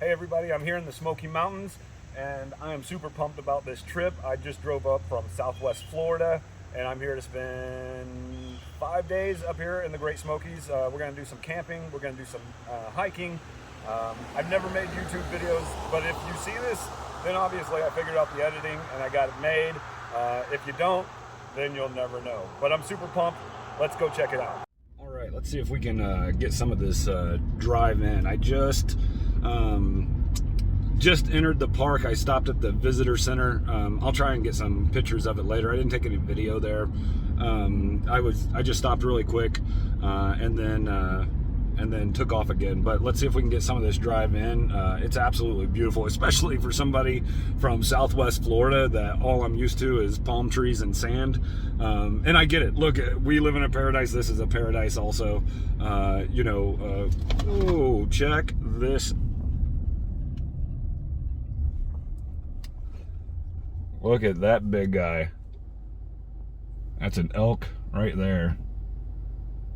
Hey everybody, I'm here in the Smoky Mountains and I am super pumped about this trip. I just drove up from Southwest Florida and I'm here to spend 5 days up here in the Great Smokies. We're going to do some camping, we're going to do some hiking. I've never made YouTube videos, but if you see this, then obviously I figured out the editing and I got it made. If you don't, then you'll never know. But I'm super pumped. Let's go check it out. All right, let's see if we can get some of this drive in. I just entered the park. I stopped at the visitor center. I'll try and get some pictures of it later. I didn't take any video there. I just stopped really quick and then took off again. But let's see if we can get some of this drive in. It's absolutely beautiful, especially for somebody from Southwest Florida that all I'm used to is palm trees and sand. And I get it. Look, we live in a paradise. This is a paradise also. Oh, check this. Look at that big guy. That's an elk right there.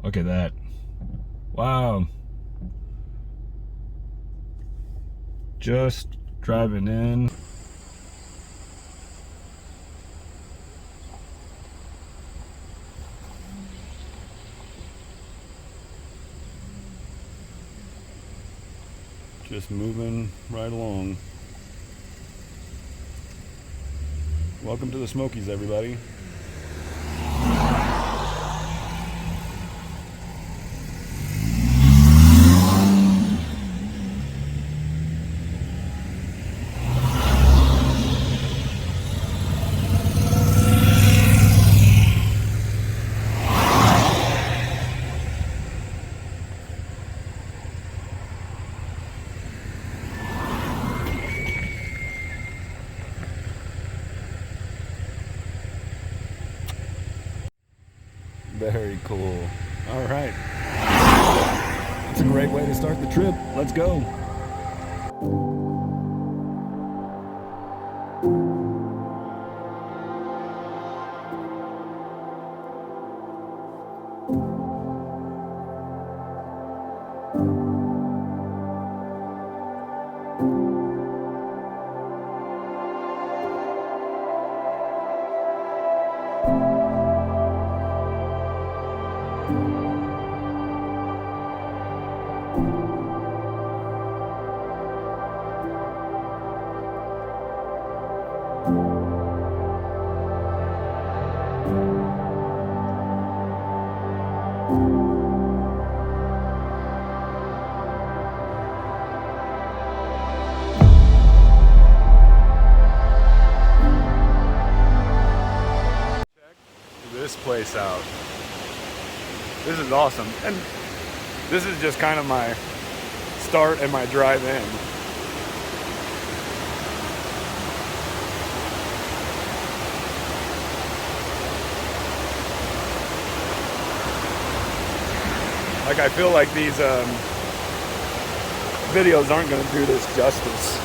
Look at that. Wow. Just driving in. Just moving right along. Welcome to the Smokies, everybody. Very cool. All right. That's a great way to start the trip. Let's go. This place out. This is awesome. And this is just kind of my start and my drive in. Like, I feel like these videos aren't going to do this justice.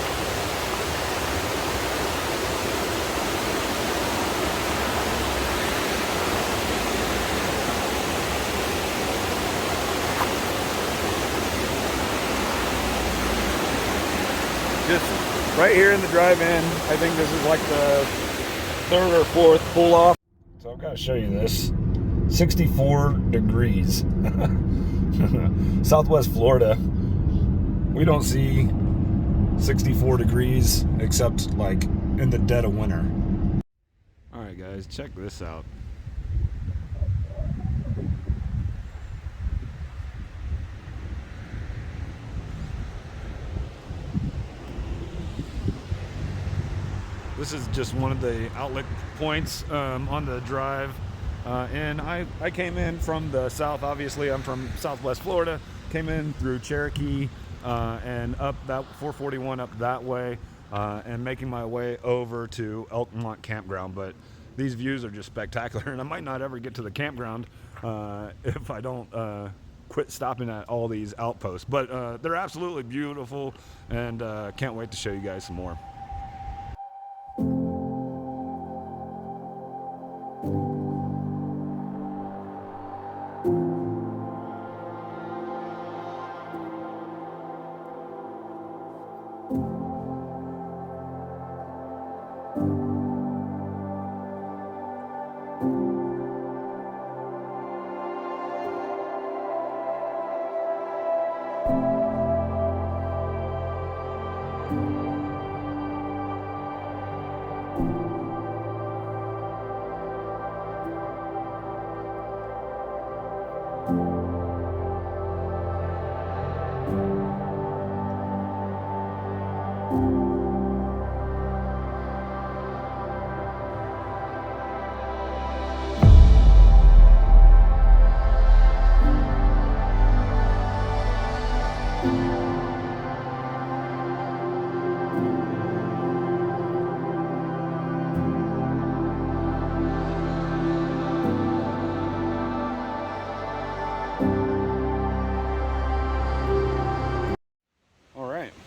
Just right here in the drive-in, I think this is like the third or fourth pull off. So I've got to show you this. 64 degrees. Southwest Florida, we don't see 64 degrees except like in the dead of winter. All right, guys, check this out. This is just one of the outlet points on the drive. And I came in from the south. Obviously, I'm from Southwest Florida. Came in through Cherokee and up that 441 up that way and making my way over to Elkmont Campground. But these views are just spectacular. And I might not ever get to the campground if I don't quit stopping at all these outposts. But they're absolutely beautiful and can't wait to show you guys some more.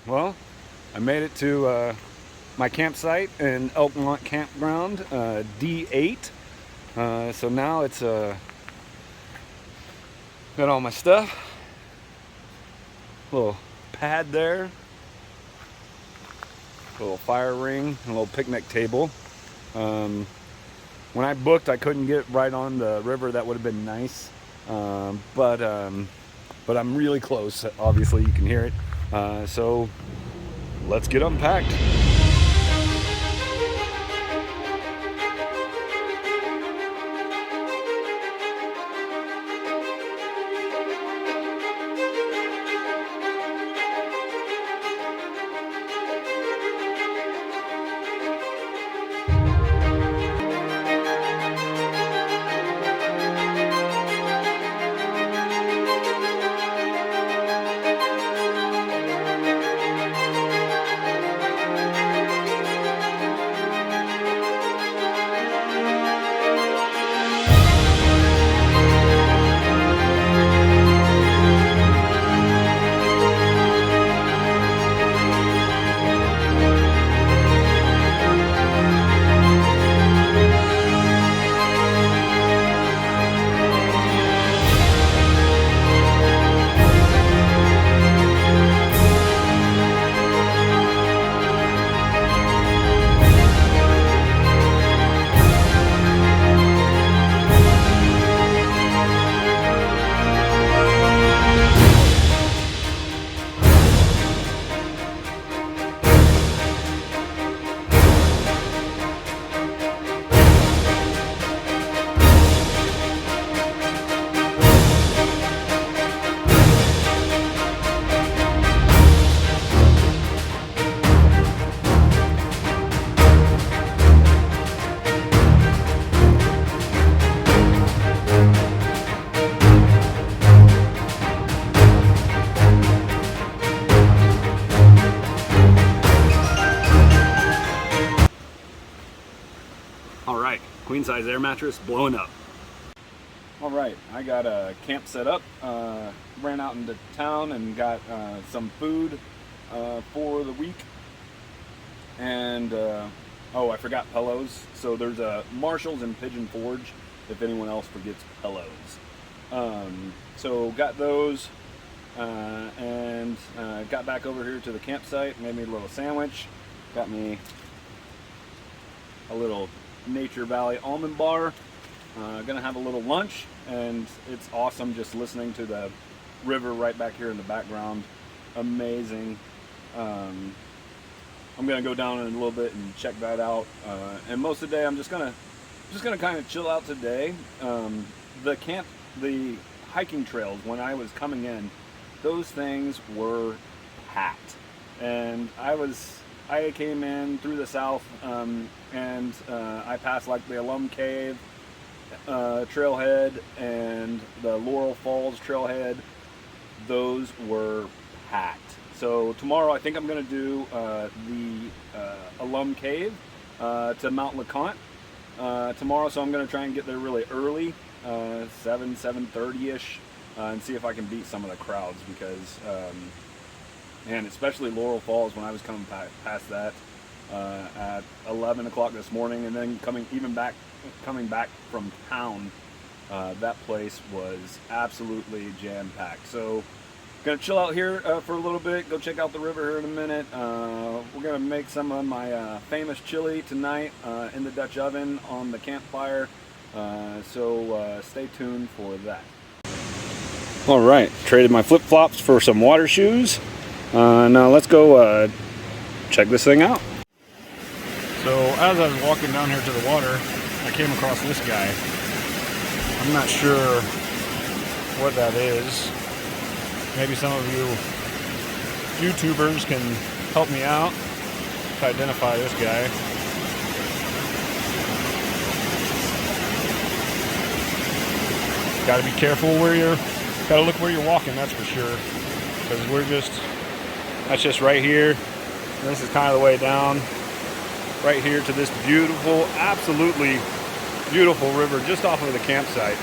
Well, I made it to my campsite in Elkmont Campground, D8. So now it's got all my stuff. Little pad there. A little fire ring, a little picnic table. When I booked, I couldn't get right on the river. That would have been nice. But I'm really close. Obviously, you can hear it. So let's get unpacked. Alright, queen size air mattress blowing up. Alright, I got a camp set up, ran out into town and got some food for the week. And, oh, I forgot pillows. So there's a Marshall's and Pigeon Forge, if anyone else forgets pillows. So got those, and got back over here to the campsite, made me a little sandwich, got me a little Nature Valley almond bar. Gonna have a little lunch, and it's awesome just listening to the river right back here in the background. Amazing. I'm gonna go down in a little bit and check that out. And most of the day I'm just gonna kind of chill out today. The hiking trails, when I was coming in, those things were packed, and I came in through the south, and I passed like the Alum Cave trailhead and the Laurel Falls trailhead. Those were packed. So tomorrow I think I'm going to do the Alum Cave to Mount LeConte tomorrow, so I'm going to try and get there really early, 7:30ish, and see if I can beat some of the crowds, because and especially Laurel Falls, when I was coming past that at 11 o'clock this morning, and then coming back from town, that place was absolutely jam-packed. So gonna chill out here for a little bit, go check out the river here in a minute. We're gonna make some of my famous chili tonight in the Dutch oven on the campfire, so stay tuned for that. All right, traded my flip-flops for some water shoes. Now let's go check this thing out. So as I was walking down here to the water, I came across this guy. I'm not sure what that is. Maybe some of you YouTubers can help me out. to identify this guy. Got to be careful where you're, got to look where you're walking, that's for sure. Because that's just right here. And this is kind of the way down. Right here to this beautiful, absolutely beautiful river just off of the campsite.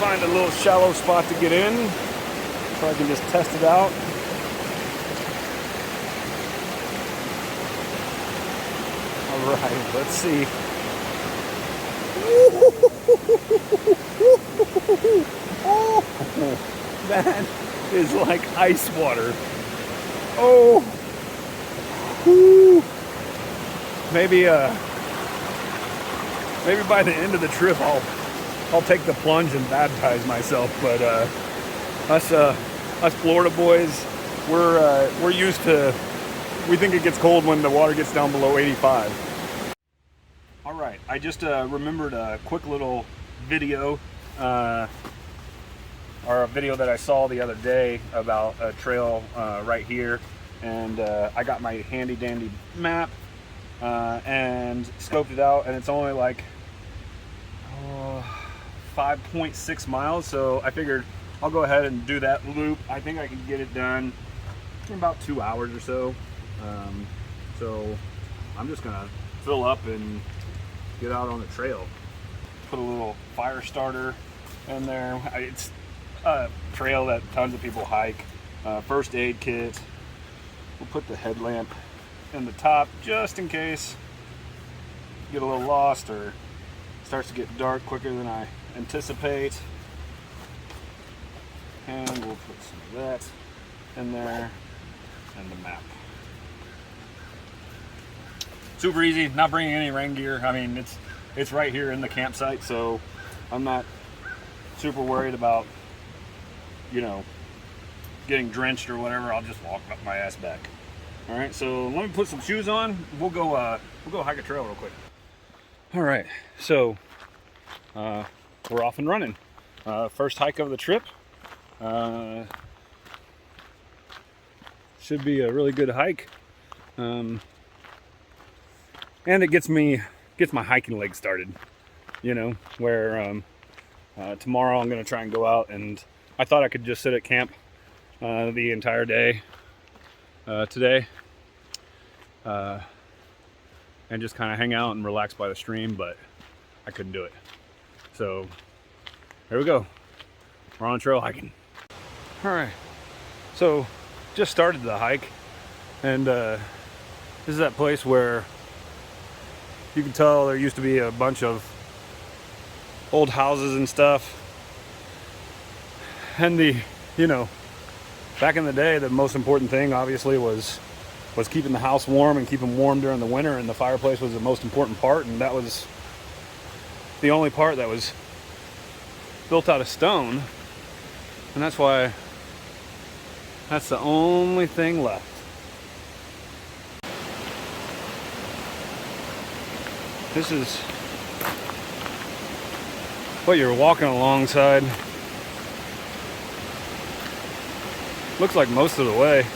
Find a little shallow spot to get in so I can just test it out. All right, let's see. Oh, that is like ice water. Oh, whew. Maybe by the end of the trip I'll take the plunge and baptize myself. But us Florida boys, we're used to. We think it gets cold when the water gets down below 85. All right, I just remembered a quick little video, or a video that I saw the other day about a trail right here, and I got my handy dandy map and scoped it out, and it's only like 5.6 miles, so I figured I'll go ahead and do that loop. I think I can get it done in about 2 hours or so. So I'm just gonna fill up and get out on the trail. Put a little fire starter in there. It's a trail that tons of people hike. First aid kit. We'll put the headlamp in the top just in case you get a little lost or it starts to get dark quicker than I anticipate. And we'll put some of that in there and the map. Super easy, not bringing any rain gear. I mean, it's right here in the campsite, so I'm not super worried about, you know, getting drenched or whatever. I'll just walk up my ass back. All right, so let me put some shoes on. We'll go hike a trail real quick. All right, so we're off and running. First hike of the trip. Should be a really good hike. And it gets my hiking leg started, you know, where tomorrow I'm going to try and go out, and I thought I could just sit at camp the entire day today and just kind of hang out and relax by the stream, but I couldn't do it. So here we go. We're on trail hiking. All right, so just started the hike, and this is that place where you can tell there used to be a bunch of old houses and stuff. And you know, back in the day, the most important thing obviously was keeping the house warm and keeping warm during the winter, and the fireplace was the most important part, and that was the only part that was built out of stone. And that's why that's the only thing left. This is what you're walking alongside. Looks like most of the way.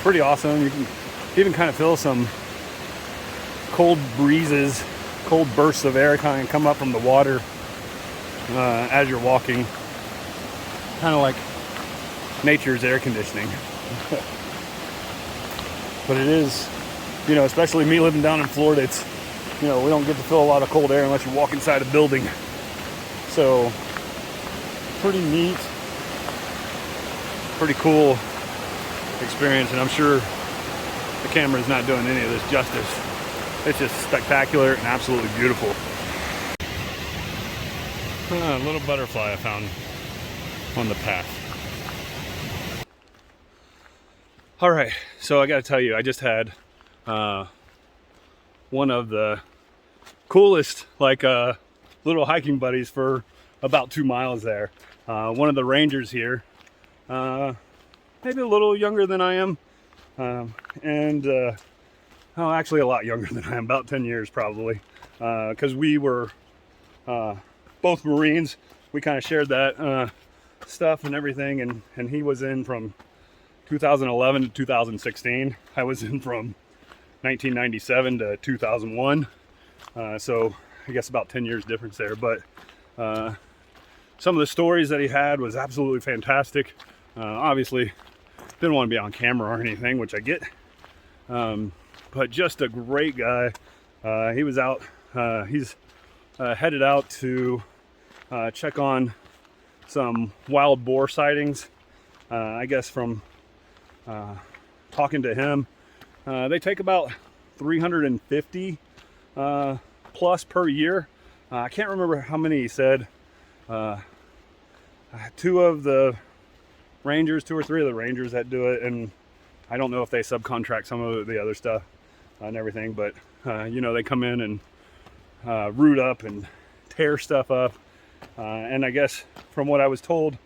Pretty awesome. You can even kind of feel some cold breezes, cold bursts of air kind of come up from the water as you're walking. Kind of like nature's air conditioning. But it is, you know, especially me living down in Florida, it's, you know, we don't get to feel a lot of cold air unless you walk inside a building. So, pretty neat, pretty cool experience, and I'm sure the camera is not doing any of this justice. It's just spectacular and absolutely beautiful. A little butterfly I found on the path. All right, so I gotta tell you, I just had one of the coolest little hiking buddies for about 2 miles there. One of the rangers here, maybe a little younger than I am, actually a lot younger than I am, about 10 years probably, because we were both Marines. We kind of shared that stuff and everything, and he was in from 2011 to 2016. I was in from 1997 to 2001. So I guess about 10 years difference there. But some of the stories that he had was absolutely fantastic. Obviously, didn't want to be on camera or anything, which I get. But just a great guy. He was out, he's headed out to check on some wild boar sightings. I guess from talking to him, they take about 350 plus per year. I can't remember how many he said. Two or three of the rangers that do it, and I don't know if they subcontract some of the other stuff and everything, but you know, they come in and root up and tear stuff up. And I guess from what I was told,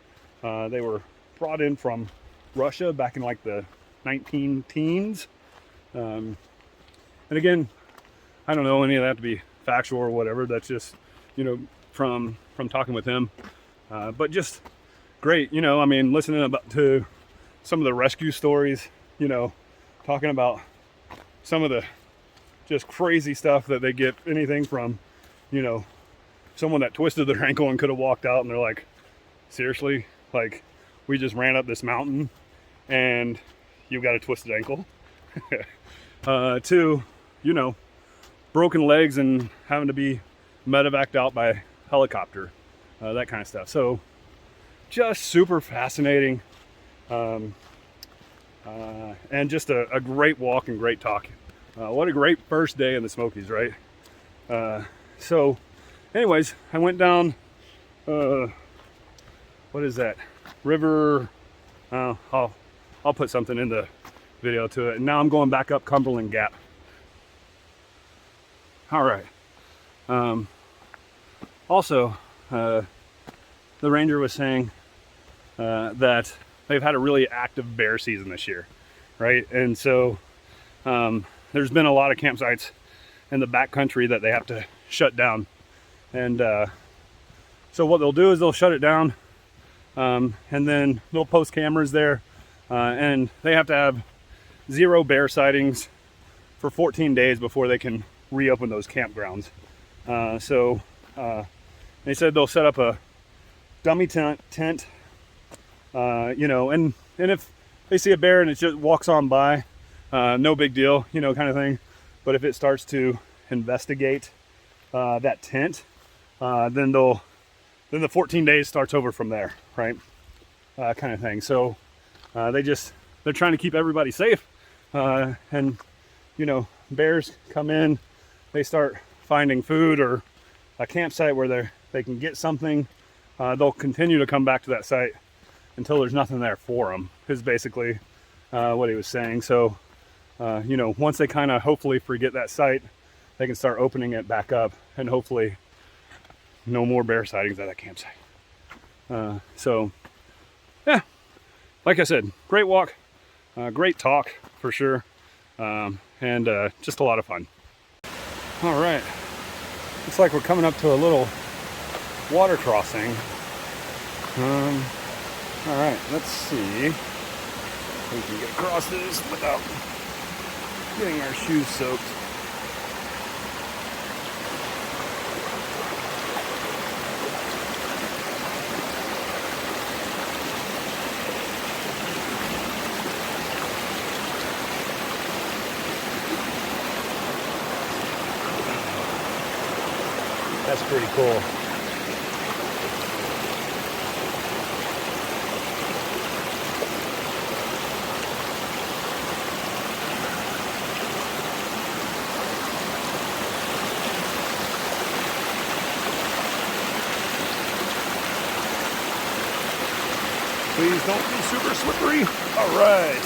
they were brought in from Russia back in like the 19 teens. And again, I don't know any of that to be factual or whatever. That's just, you know, from talking with him. But just great, you know, I mean, listening to some of the rescue stories, you know, talking about some of the just crazy stuff that they get, anything from, you know, someone that twisted their ankle and could have walked out and they're like, seriously, like, we just ran up this mountain and you've got a twisted ankle. To, you know, broken legs and having to be medevaced out by helicopter, that kind of stuff. So just super fascinating, and just a great walk and great talk. What a great first day in the Smokies, right? So anyways, I went down, what is that? River, I'll put something in the video to it. And now I'm going back up Cumberland Gap. All right. Also, the ranger was saying that they've had a really active bear season this year, right? And so there's been a lot of campsites in the backcountry that they have to shut down. And so what they'll do is they'll shut it down, and then they'll post cameras there, and they have to have 0 bear sightings for 14 days before they can reopen those campgrounds. So they said they'll set up a dummy tent, you know, and if they see a bear and it just walks on by, no big deal, you know, kind of thing. But if it starts to investigate that tent, then the 14 days starts over from there, right? Kind of thing. So they're trying to keep everybody safe, and you know, bears come in, they start finding food or a campsite where they can get something, they'll continue to come back to that site until there's nothing there for them, is basically what he was saying. So you know, once they kind of hopefully forget that site, they can start opening it back up, and hopefully no more bear sightings at that campsite. So yeah, like I said, great walk, great talk for sure, and just a lot of fun. All right, looks like we're coming up to a little water crossing. All right, let's see if we can get across this without getting our shoes soaked. That's pretty cool. Please don't be super slippery. All right.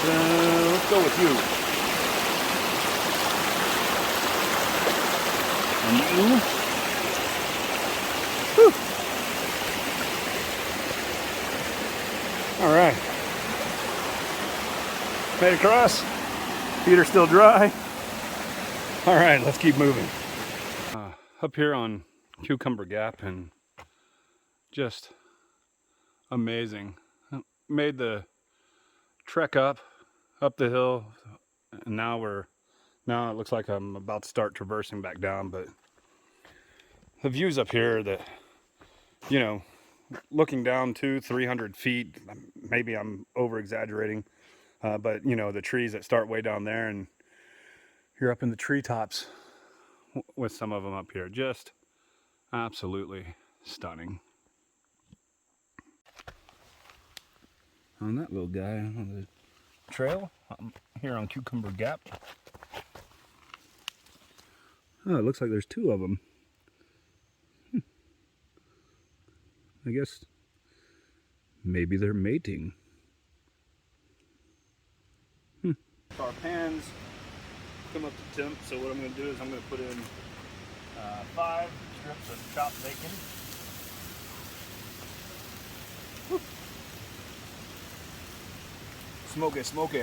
Let's go with you. And you. Whew. All right. Made it across. Feet are still dry. All right, let's keep moving. Up here on Cumberland Gap, and just amazing. Made the trek up the hill, and now it looks like I'm about to start traversing back down, but the views up here that, you know, looking down 200-300 feet, maybe I'm over exaggerating, but you know, the trees that start way down there, and you're up in the treetops with some of them up here. Just absolutely stunning. On that little guy on the trail here on Cumberland Gap. Oh, it looks like there's two of them. I guess maybe they're mating. Our pans come up to temp, so what I'm going to do is I'm going to put in 5 strips of chopped bacon. Woo. Smoky, smoky.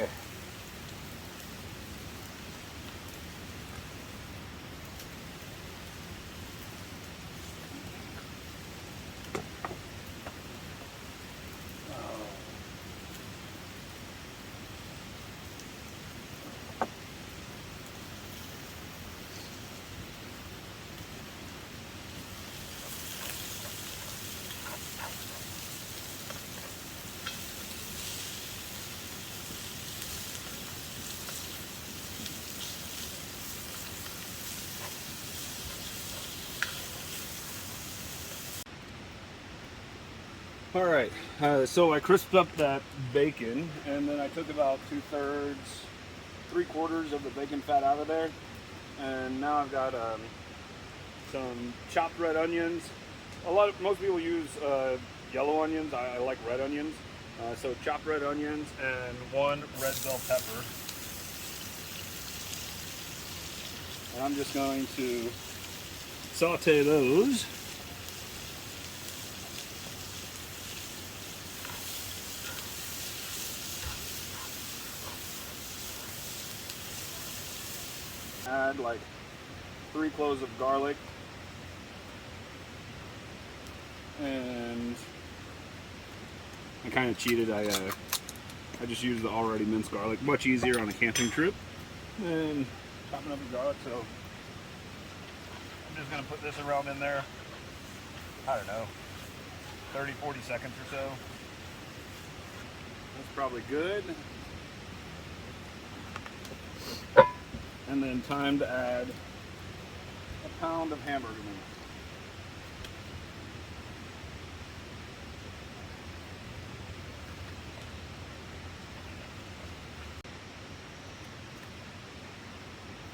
All right, so I crisped up that bacon, and then I took about 2/3, 3/4 of the bacon fat out of there, and now I've got some chopped red onions. Most people use yellow onions. I like red onions, so chopped red onions and 1 red bell pepper, and I'm just going to saute those. Add like 3 cloves of garlic, and I kind of cheated. I just used the already minced garlic, much easier on a camping trip. And chopping up the garlic, so I'm just gonna put this around in there. I don't know, 30-40 seconds or so. That's probably good. And then time to add 1 pound of hamburger meat.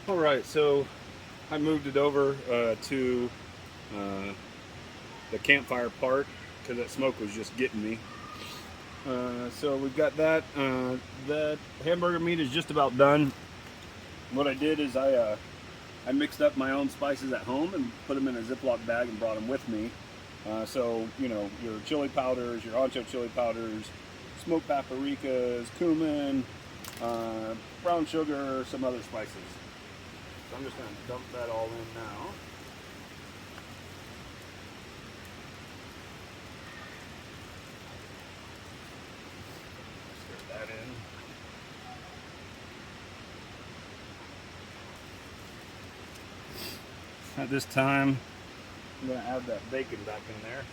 All right, so I moved it over to the campfire part because that smoke was just getting me. So we've got that. That hamburger meat is just about done. What I did is I mixed up my own spices at home and put them in a Ziploc bag and brought them with me. So, you know, your chili powders, your ancho chili powders, smoked paprikas, cumin, brown sugar, some other spices. So I'm just going to dump that all in now. Stir that in. At this time, I'm going to add that bacon back in there.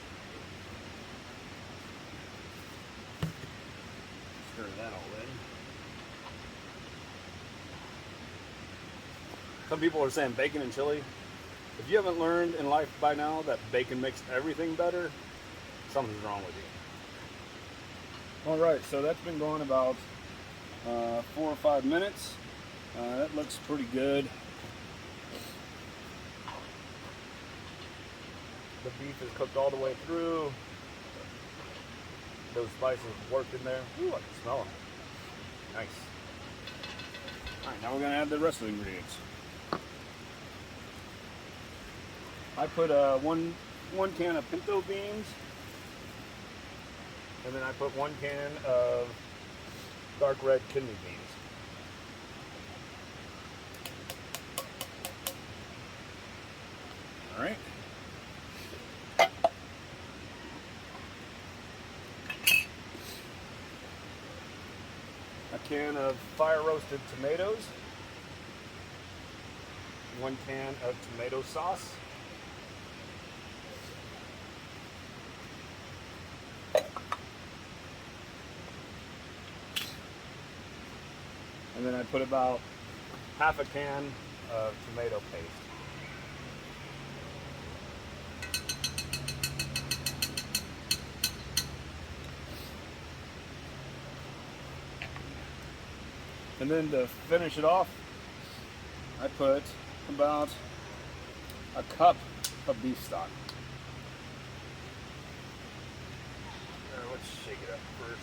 Stir that all in. Some people are saying bacon and chili. If you haven't learned in life by now that bacon makes everything better, something's wrong with you. All right, so that's been going about 4 or 5 minutes. That looks pretty good. The beef is cooked all the way through. Those spices worked in there. Ooh, I can smell them. Nice. All right, now we're going to add the rest of the ingredients. I put one can of pinto beans, and then I put 1 can of dark red kidney beans. can of fire roasted tomatoes, 1 can of tomato sauce, and then I put about half a can of tomato paste. And then to finish it off, I put about a cup of beef stock. Let's shake it up first.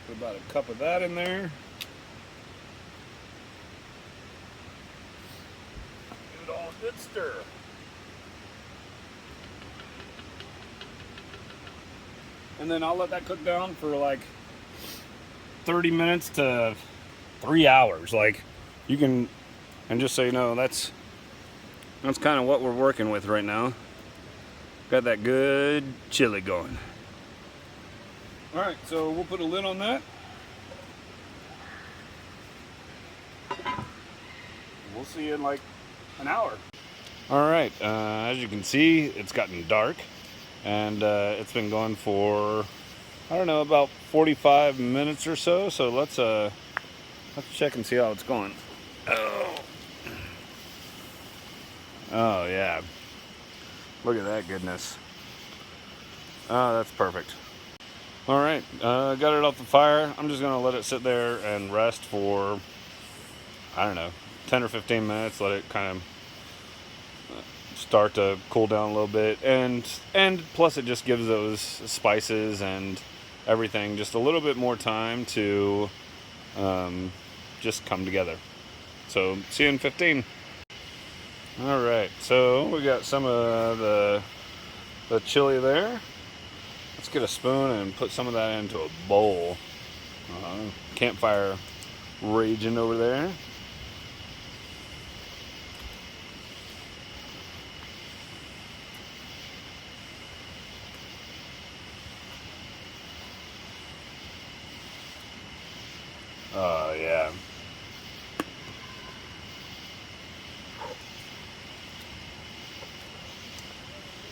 Put about a cup of that in there. Give it all a good stir. And then I'll let that cook down for like 30 minutes to 3 hours. Like, you can, and just so you know, that's kind of what we're working with right now. Got that good chili going. All right, so we'll put a lid on that. We'll see you in like an hour. All right, as you can see, it's gotten dark, and it's been going for, I don't know, about 45 minutes or so. So let's check and see how it's going. Oh yeah, look at that goodness. Oh, that's perfect. All right, got it off the fire. I'm just gonna let it sit there and rest for, I don't know, 10 or 15 minutes. Let it kind of start to cool down a little bit, and plus it just gives those spices and everything just a little bit more time to just come together. So see you in 15. All right, so we got some of the chili there. Let's get a spoon and put some of that into a bowl. Campfire raging over there. Oh yeah.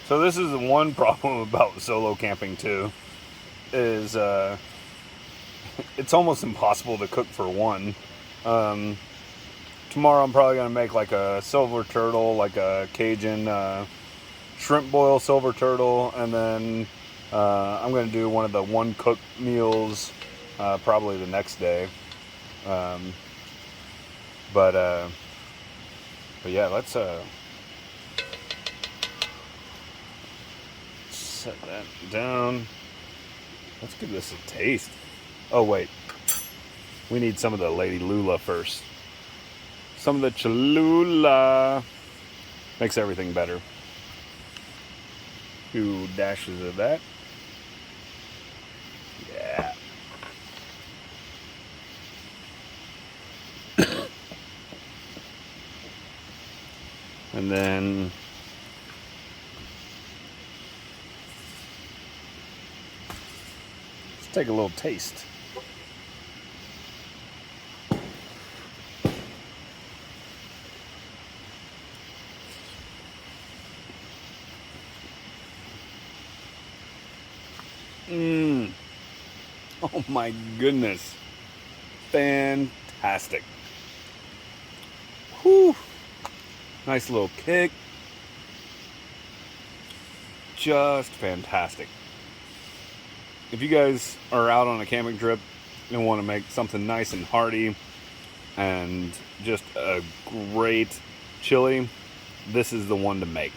So this is the one problem about solo camping too, is it's almost impossible to cook for one. Tomorrow I'm probably gonna make like a silver turtle, like a Cajun shrimp boil silver turtle, and then I'm gonna do one of the one cooked meals probably the next day. But yeah, let's set that down. Let's give this a taste. Oh wait, we need some of the Lady Lula first. Some of the Cholula makes everything better. 2 dashes of that. Yeah. And then let's take a little taste. Oh my goodness. Fantastic. Whew. Nice little kick. Just fantastic. If you guys are out on a camping trip and want to make something nice and hearty and just a great chili, this is the one to make.